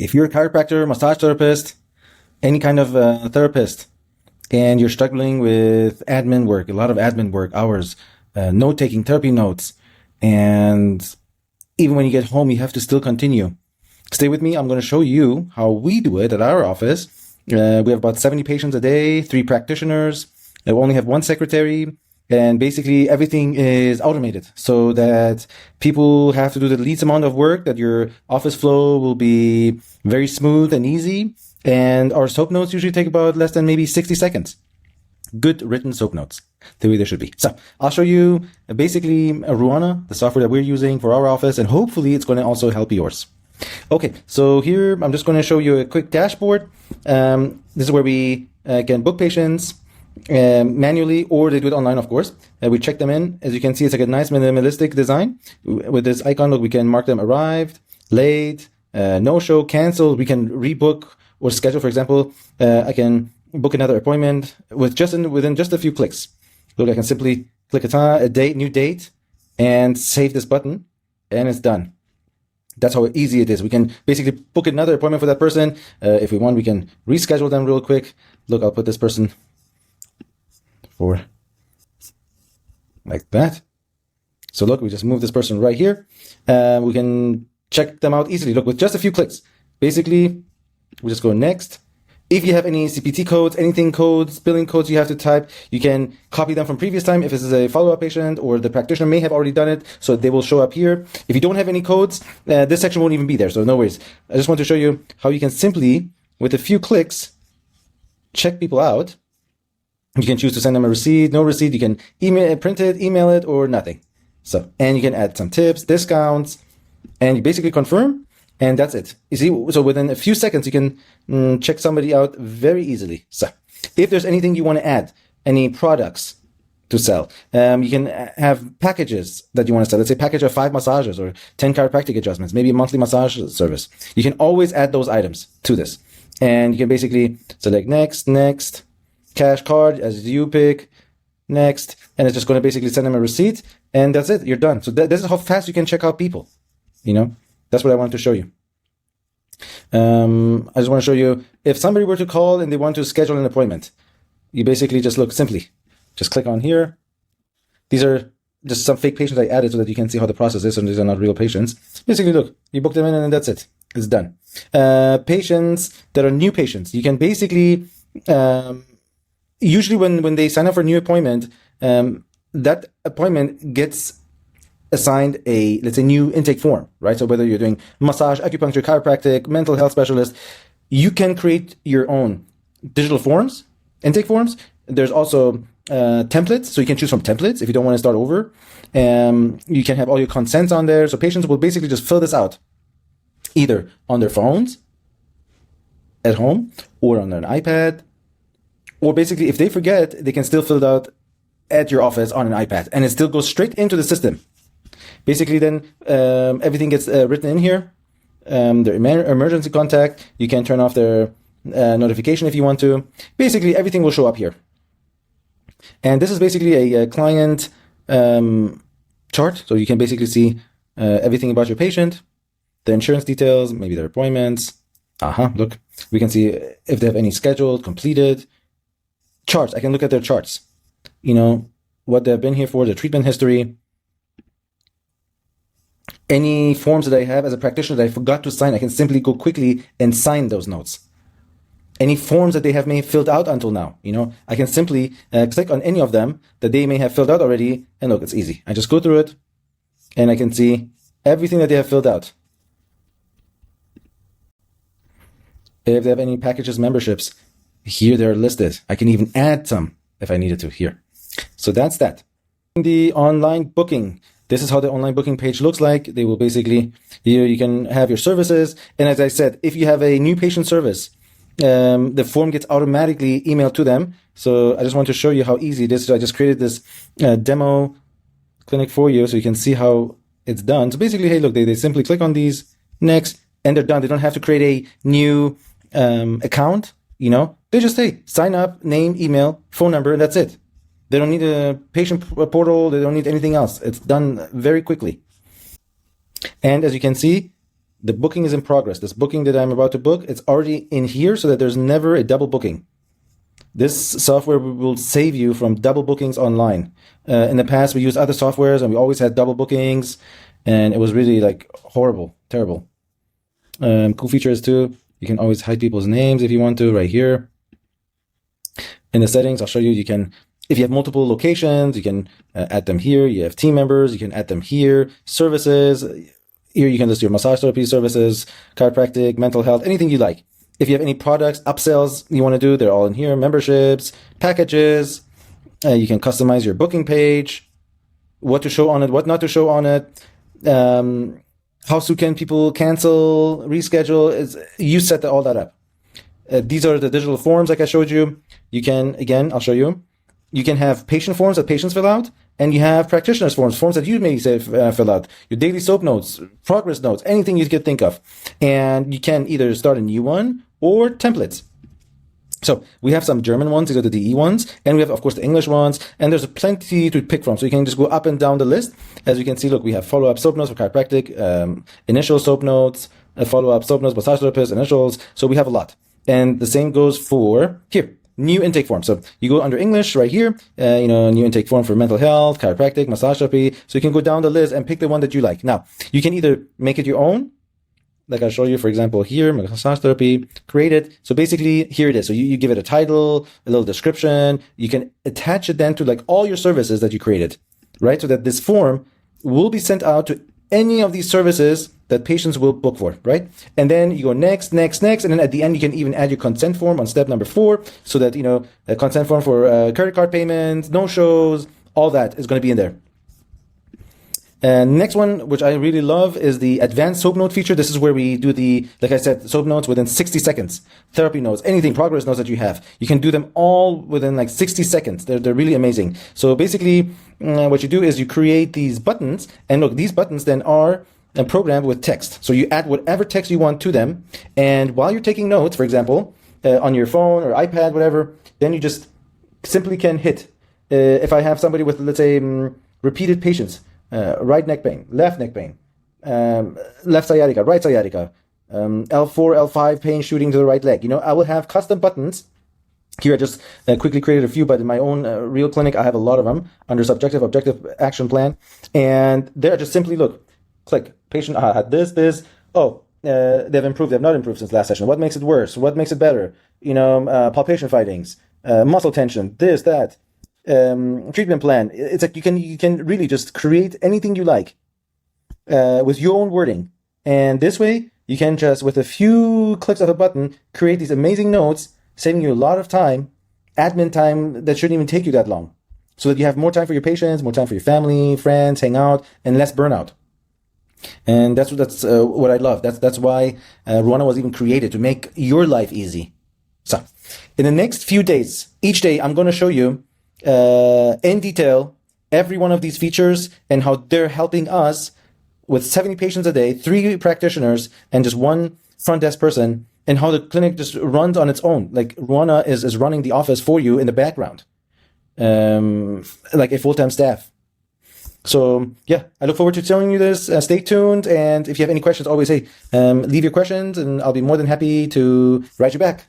If you're a chiropractor, massage therapist, any kind of therapist, and you're struggling with admin work, a lot of admin work, hours, note-taking, therapy notes, and even when you get home, you have to still continue. Stay with me. I'm going to show you how we do it at our office. We have about 70 patients a day, 3 practitioners. We only have 1 secretary. And basically everything is automated so that people have to do the least amount of work, that your office flow will be very smooth and easy. And our soap notes usually take about less than maybe 60 seconds. Good written soap notes, the way they should be. So I'll show you basically Ruana, the software that we're using for our office, and hopefully it's going to also help yours. Okay, so here I'm just going to show you a quick dashboard. This is where we can book patients manually, or they do it online, of course. We check them in. As you can see, it's like a nice minimalistic design. With this icon, look, we can mark them arrived, late, no-show, canceled. We can rebook or schedule. For example, I can book another appointment within just a few clicks. Look, I can simply click a date, new date, and save this button, and it's done. That's how easy it is. We can basically book another appointment for that person. If we want, we can reschedule them real quick. Look, I'll put this person for like that. So look, we just move this person right here. We can check them out easily. Look, with just a few clicks. Basically, we just go next. If you have any CPT codes, anything codes, billing codes you have to type, you can copy them from previous time. If this is a follow-up patient, or the practitioner may have already done it, so they will show up here. If you don't have any codes, this section won't even be there, so no worries. I just want to show you how you can simply, with a few clicks, check people out. You can choose to send them a receipt, no receipt. You can print it, email it, or nothing. So, and you can add some tips, discounts, and you basically confirm, and that's it. You see, so within a few seconds, you can check somebody out very easily. So, if there's anything you want to add, any products to sell, you can have packages that you want to sell. Let's say package of 5 massages or 10 chiropractic adjustments, maybe a monthly massage service. You can always add those items to this. And you can basically select next, cash card as you pick, next, and it's just going to basically send them a receipt, and that's it. You're done. So this is how fast you can check out people. You know, that's what I wanted to show you. I just want to show you, if somebody were to call and they want to schedule an appointment, you basically just just click on here. These are just some fake patients I added so that you can see how the process is, and these are not real patients. Basically, look, you book them in, and that's it. It's done. Patients that are new patients, you can basically usually when they sign up for a new appointment, that appointment gets assigned a, let's say, new intake form, right? So whether you're doing massage, acupuncture, chiropractic, mental health specialist, you can create your own digital forms, intake forms. There's also templates, so you can choose from templates if you don't want to start over. You can have all your consents on there. So patients will basically just fill this out either on their phones at home or on an iPad. Or basically, if they forget, they can still fill it out at your office on an iPad, and it still goes straight into the system. Basically, then everything gets written in here. Their emergency contact. You can turn off their notification if you want to. Basically, everything will show up here. And this is basically a client chart, so you can basically see everything about your patient, the insurance details, maybe their appointments. Look, we can see if they have any scheduled, completed. Charts. I can look at their charts. You know, what they've been here for, their treatment history. Any forms that I have as a practitioner that I forgot to sign, I can simply go quickly and sign those notes. Any forms that they have may have filled out until now, you know, I can simply click on any of them that they may have filled out already, and look, it's easy. I just go through it, and I can see everything that they have filled out. If they have any packages, memberships, here they're listed. I can even add some if I needed to here. So that's that. The online booking. This is how the online booking page looks like. They will basically, here you can have your services. And as I said, if you have a new patient service, the form gets automatically emailed to them. So I just want to show you how easy it is. So I just created this demo clinic for you so you can see how it's done. So basically, hey, look, they simply click on these, next, and they're done. They don't have to create a new account, you know. They just say, sign up, name, email, phone number, and that's it. They don't need a patient portal. They don't need anything else. It's done very quickly. And as you can see, the booking is in progress. This booking that I'm about to book, it's already in here so that there's never a double booking. This software will save you from double bookings online. In the past, we used other softwares and we always had double bookings, and it was really like horrible, terrible. Cool features too. You can always hide people's names if you want to, right here. In the settings, I'll show you, you can, if you have multiple locations, you can add them here. You have team members, you can add them here. Services, here you can list your massage therapy services, chiropractic, mental health, anything you like. If you have any products, upsells you want to do, they're all in here. Memberships, packages, you can customize your booking page, what to show on it, what not to show on it. How soon can people cancel, reschedule? You set all that up. These are the digital forms like I showed you. You can, again, I'll show you. You can have patient forms that patients fill out, and you have practitioners forms, forms that you may say fill out. Your daily soap notes, progress notes, anything you could think of. And you can either start a new one or templates. So we have some German ones, these are the DE ones, and we have, of course, the English ones, and there's plenty to pick from. So you can just go up and down the list. As you can see, look, we have follow-up soap notes for chiropractic, initial soap notes, follow-up soap notes, massage therapist, initials. So we have a lot. And the same goes for here, new intake form. So you go under English right here, new intake form for mental health, chiropractic, massage therapy. So you can go down the list and pick the one that you like. Now, you can either make it your own, like I'll show you, for example, here, massage therapy, create it. So basically, here it is. So you give it a title, a little description. You can attach it then to like all your services that you created, right? So that this form will be sent out to any of these services that patients will book for, right? And then you go next, next, next. And then at the end, you can even add your consent form on step number 4 so that, a consent form for credit card payments, no shows, all that is going to be in there. And next one, which I really love, is the advanced soap note feature. This is where we do the, like I said, soap notes within 60 seconds. Therapy notes, anything, progress notes that you have. You can do them all within like 60 seconds. They're really amazing. So basically, what you do is you create these buttons. And look, these buttons then are programmed with text. So you add whatever text you want to them. And while you're taking notes, for example, on your phone or iPad, whatever, then you just simply can hit. If I have somebody with, let's say, repeated patients, right neck pain, left neck pain, left sciatica, right sciatica, L4, L5 pain shooting to the right leg. I will have custom buttons. Here I just quickly created a few, but in my own real clinic, I have a lot of them under subjective, objective action plan. And there, just simply look, click, patient had this. Oh, they've improved, they've not improved since last session. What makes it worse? What makes it better? Palpation findings, muscle tension, this, that. Treatment plan. It's like you can really just create anything you like with your own wording, and this way you can just, with a few clicks of a button, create these amazing notes, saving you a lot of time, admin time that shouldn't even take you that long, so that you have more time for your patients, more time for your family, friends, hang out, and less burnout. And that's what I love. That's why Ruana was even created, to make your life easy. So in the next few days, each day I'm going to show you in detail every one of these features and how they're helping us with 70 patients a day, 3 practitioners, and just 1 front desk person, and how the clinic just runs on its own. Like Ruana is running the office for you in the background, like a full-time staff. So yeah, I look forward to telling you this. Stay tuned, and if you have any questions, always leave your questions, and I'll be more than happy to write you back.